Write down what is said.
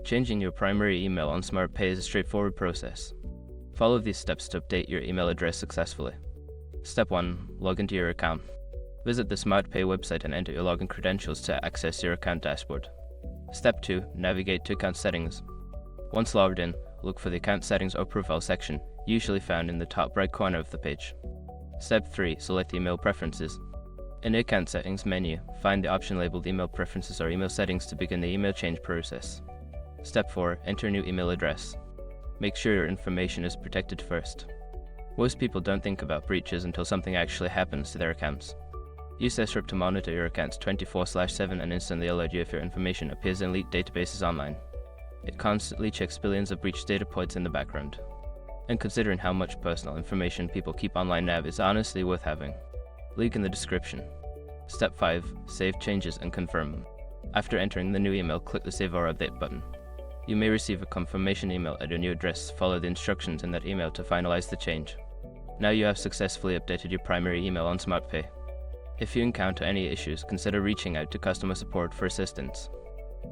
Changing your primary email on SmartPay is a straightforward process. Follow these steps to update your email address successfully. Step 1. Log into your account. Visit the SmartPay website and enter your login credentials to access your account dashboard. Step 2. Navigate to account settings. Once logged in, look for the account settings or profile section, usually found in the top right corner of the page. Step 3. Select email preferences. In the account settings menu, find the option labeled email preferences or email settings to begin the email change process. Step 4. Enter a new email address. Make sure your information is protected first. Most people don't think about breaches until something actually happens to their accounts. Use this to monitor your accounts 24/7 and instantly alert you if your information appears in leaked databases online. It constantly checks billions of breached data points in the background. And considering how much personal information people keep online now, it's honestly worth having. Link in the description. Step 5. Save changes and confirm. After entering the new email, click the Save or Update button. You may receive a confirmation email at your new address. Follow the instructions in that email to finalize the change. Now you have successfully updated your primary email on SmartPay. If you encounter any issues, consider reaching out to customer support for assistance.